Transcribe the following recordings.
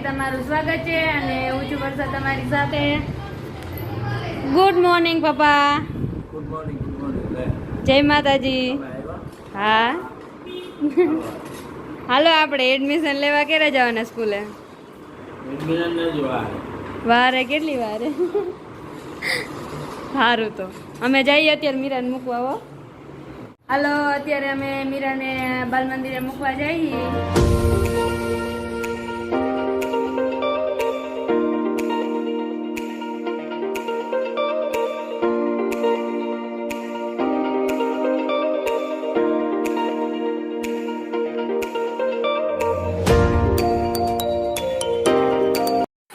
તમારું સ્વાગત છે અને હું છું વર્ષા તમારી સાથે. ગુડ મોર્નિંગ પપ્પા. Good morning. જય માતાજી. હા હાલો આપણે એડમિશન લેવા ક્યારે જવાના સ્કૂલે? વારે કેટલી વારે? સારું તો અમે જઈએ અત્યારે મીરાને મૂકવા. હો હાલો અત્યારે અમે મીરાને બાલ મંદિરે મૂકવા જઈએ.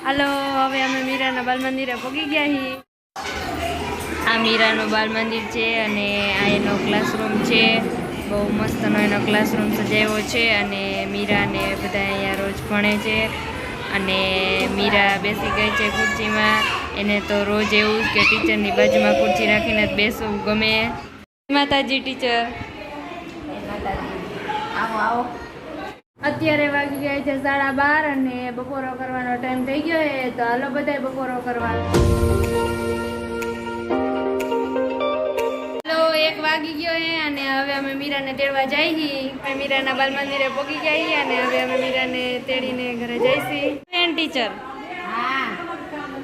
હાલો હવે અમે મીરાના બાલ મંદિરે પહોંચી ગયા છીએ. આ મીરાનું બાલ મંદિર છે અને આ એનો ક્લાસરૂમ છે. બહુ મસ્તનો એનો ક્લાસરૂમ સજાવ્યો છે અને મીરાને બધા અહીંયા રોજ ભણે છે. અને મીરા બેસી ગઈ છે ખુરશીમાં. એને તો રોજ એવું કે ટીચરની બાજુમાં ખુરશી રાખીને જ બેસવું ગમે. માતાજી ટીચર. આવો આવો. અત્યારે વાગી ગયા છે 12:30 અને બપોરો કરવાનો ટાઈમ થઈ ગયો છે. તો હાલો બધાય બપોરો કરવા. હાલો 1 વાગી ગયો છે અને હવે અમે મીરાને તેડવા જઈએ છીએ. મીરાના બાલ મંદિરે પહોંચી ગયા છીએ અને હવે અમે મીરાને તેડીને ઘરે જઈશું. ટીચર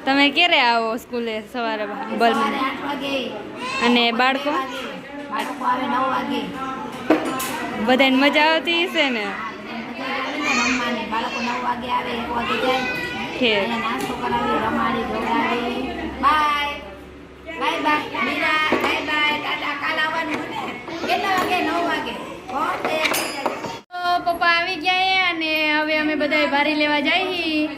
તમે ક્યારે આવો સ્કૂલે? સવારે બાલ મંદિર 8 વાગે. અને બાળકો આવે 9 વાગે. બધાને મજા આવતી હશે ને? બાળકો 9 વાગે આવે, 1 વાગે જાય, નાસ્તો કરાવી, રમાડી, જોડાવી. Bye bye bye Meera, bye bye tata. કાલ આવવાનું ને કેટલા વાગે? 9 વાગે. તો પપ્પા આવી ગયા અને હવે અમે બધાય ભારી લેવા જઈએ.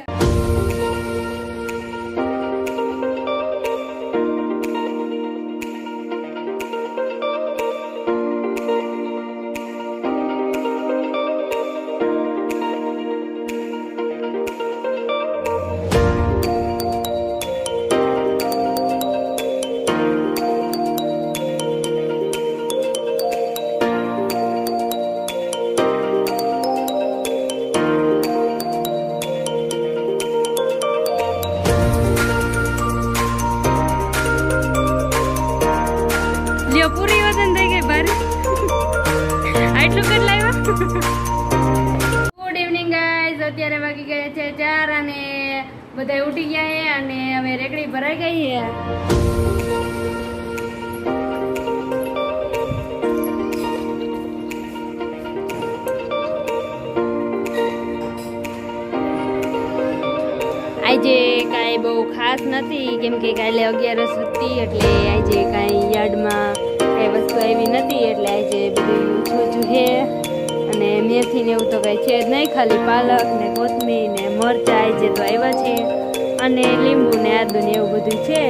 પૂરી વજન થઈ ગઈ બાર. આટલું કદ લાવ્યા. Good evening guys. અત્યારે વાગી ગયા છે 4 અને બધા ઉઠી ગયા છે અને હવે રેકડી ભરાઈ ગઈ છે. આજે કાંઈ બહુ ખાસ નથી કેમ કે કાલે 11 હતી એટલે આજે કાંઈ યાર્ડમાં કાંઈ વસ્તુ આવી નથી એટલે આજે બધું ઓછું છે. અને મેથી ને એવું તો કાંઈ છે જ નહીં, ખાલી પાલક ને કોથમીર ને મરચાં આજે તો આવ્યા છે અને લીંબુ ને આદુ ને એવું બધું છે.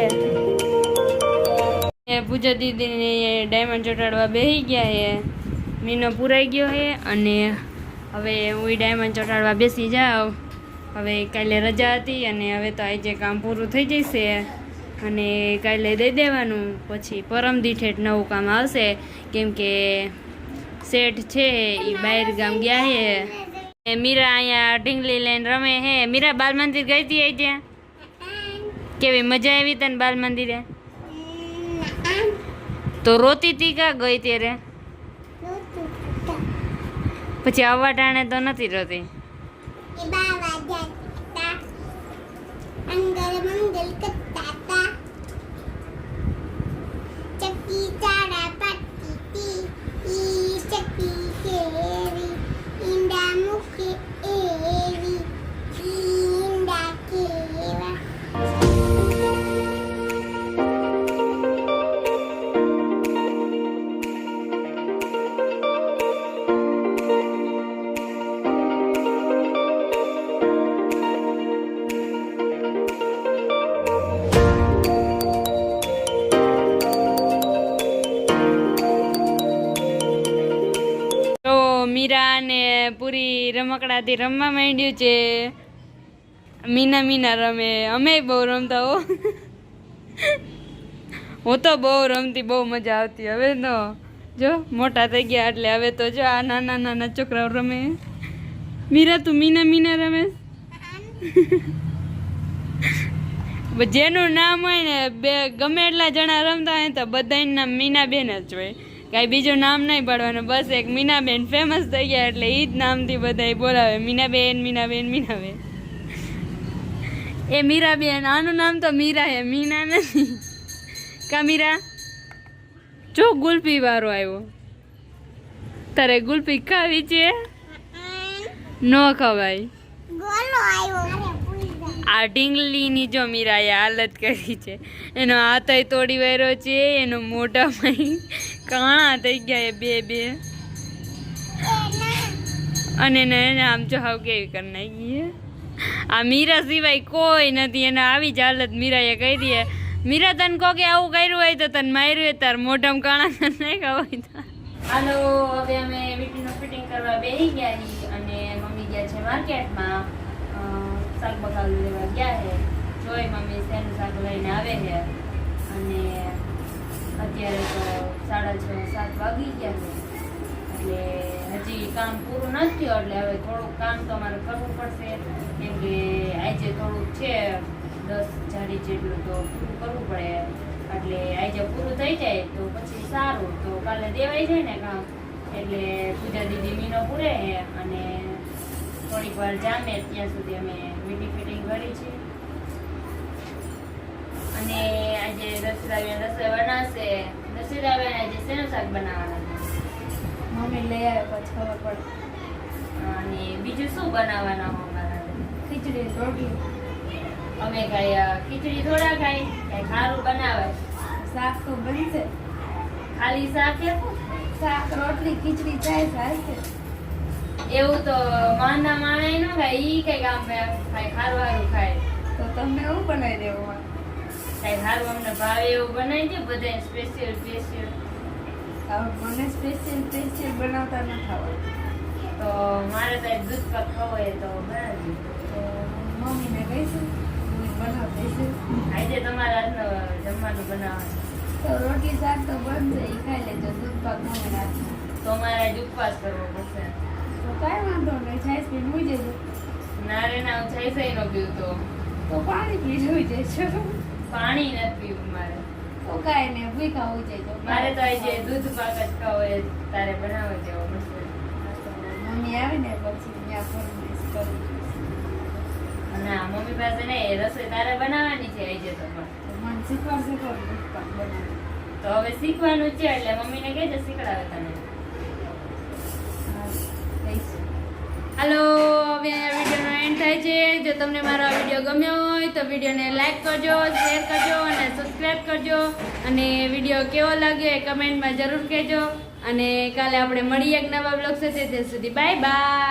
પૂજા દીદીને ડાયમંડ ચોટાડવા બેસી ગયા છે. મહિનો પૂરાઈ ગયો છે અને હવે હું ડાયમંડ ચોટાડવા બેસી જાઉં. હવે કાલે રજા હતી અને હવે તો આજે કામ પૂરું થઈ જશે અને કાલે દઈ દેવાનું. પછી પરમ દીઠ નવું કામ આવશે કેમ કે શેઠ છે એ બહાર ગામ ગયા છે. મીરા અહીંયા ઢીંગલી લઈને રમે હે. મીરા બાલ મંદિર ગઈ હતી આજે? કેવી મજા આવી તને બાલ મંદિરે? તો રોતી હતી કા ગઈ ત્યારે? પછી આવવા ટાણે તો નથી રોતી? મંગલ મંગલ કત્તા ચક્કી ચાડા પટ્ટી ઈ ચક્કી કેવી ઈંડા મુખે એવી ઈંડા કેવા. મીરા ને પૂરી રમકડાથી રમવા માંડ્યું છે. મીના મીના રમે. અમે બહુ રમતા હો. હું તો બહુ રમતી, બહુ મજા આવતી. હવે તો જો મોટા થઈ ગયા એટલે હવે તો જો આ નાના નાના છોકરાઓ રમે. મીરા તું મીના મીના રમે? જેનું નામ હોય ને ગમે એટલા જણા રમતા હોય તો બધાનું નામ મીનાબેન જ હોય, કાંઈ બીજું નામ નહીં પાડવાનું, બસ એક મીનાબેન ફેમસ થઈ ગયા એટલે એ જ નામથી બધા બોલાવે, મીનાબેન મીનાબેન મીનાબેન. એ મીરાબેન, આનું નામ તો મીરા હે, મીના નથી. કા મીરા? જો ગુલ્ફી વાળો આવ્યો, તારે ગુલ્ફી ખાવી છે? ન ખવાય. ગોલો આવ્યો. આ ઢીંગલીની જો મીરાએ હાલત કરી છે, એનો હાથ તોડી વાર્યો છે, એનો મોઢામાં કાણા થઈ ગયા એ બે અને એને આમ જો હાવ કેવી કરી નાખી. આ મીરા સિવાય કોઈ નથી, એને આવી જ હાલત મીરાએ કરી. મીરા તને કહો કે આવું કર્યું હોય તો તને માર્યું હોય, તાર મોઢામાં કાણા કરી નાખ્યા હોય તો. હાલો, હવે અમે વીટીનું ફિટિંગ કરવા બેસી ગયા છીએ અને મમ્મી ગયા છે માર્કેટમાં, શાક બકાલું લેવા ગયા છે. જોઈ મમ્મી શેનું શાક લઈને આવે છે અને અત્યારે તો 6:30-7 વાગી ગયા છે એટલે હજી કામ પૂરું નથી થયું, એટલે હવે થોડુંક કામ તો અમારે કરવું પડશે, કેમ કે આજે થોડુંક છે 10 જાડી જેટલું તો પૂરું કરવું પડે, એટલે આજે પૂરું થઈ જાય તો પછી સારું, તો કાલે દેવાઈ જાય ને કામ, એટલે પૂજા દીદી મીનો પૂરે છે અને થોડીક વાર જામે ત્યાં સુધી અમે વીટી ફિટિંગ કરી છે. અને આજે રસોઈ બનાવશે. રસોઈ આજે શેનું શાક બનાવવાના મમ્મી લઈ આવે પછી ખબર પડે. અને બીજું શું બનાવવાના હો અમારા? ખીચડી રોટલી. અમે કાંઈ ખીચડી થોડા ખાઈ, કાંઈ ખારું બનાવે. શાક તો બનશે, ખાલી શાક એવું? શાક રોટલી ખીચડી ચાય ચાલશે. એવું તો માંદા માણે ન ખાય, ઈ કઈ કામ ખાય, ખારું હારું ખાય. તો તમને એવું બનાવી દેવું, કઈ સારું અમને ભાવે એવું બનાવી દે બધા સ્પેશિયલ. મને સ્પેશિયલ બનાવતા ન ખાવા, તો મારે તો દૂધ પાક ખાવો હોય તો બનાવી તો મમ્મીને કહીશું બનાવી દઈશું. આજે તમારા હાથનું જમવાનું બનાવવાનું તો રોટલી શાક તો બનશે, એ ખાઈ લેજો. દૂધ પાક મમ્મી રાખજો તો મારે જ ઉપવાસ કરવો પડશે. તો કાંઈ વાંધો નહીં, છાશ પીને હોઈ જજો. ના રે ના, હું છાશ નો પીવું તો પાણી પી હોઈ જજો. પાણી નથી પીવું મારે તો કાંઈ નહીં, ભૂખા હોઈ જજો. મારે તો આજે દૂધ પાક જ ખાવો હોય, તારે બનાવો જેવો મસ્ત. મમ્મી આવે ને પછી ત્યાં ફરમાઈશ કરું. ના મમ્મી પાસે નહીં, રસોઈ તારે બનાવવાની છે આજે તો. પણ મને શીખવાડશે કોણ દૂધ પાક બનાવે? તો હવે શીખવાનું છે એટલે મમ્મીને કહેજે શીખડાવે તને. હાલો, હવે વિડીયોનો એન્ડ થાય છે. જો તમને મારો આ વિડીયો ગમ્યો હોય તો વિડીયોને લાઈક કરજો, શેર કરજો અને સબસ્ક્રાઈબ કરજો. અને વિડીયો કેવો લાગ્યો એ કમેન્ટમાં જરૂર કહેજો. અને કાલે આપણે મળીએ એક નવા બ્લોગ સાથે. ત્યાં સુધી બાય બાય.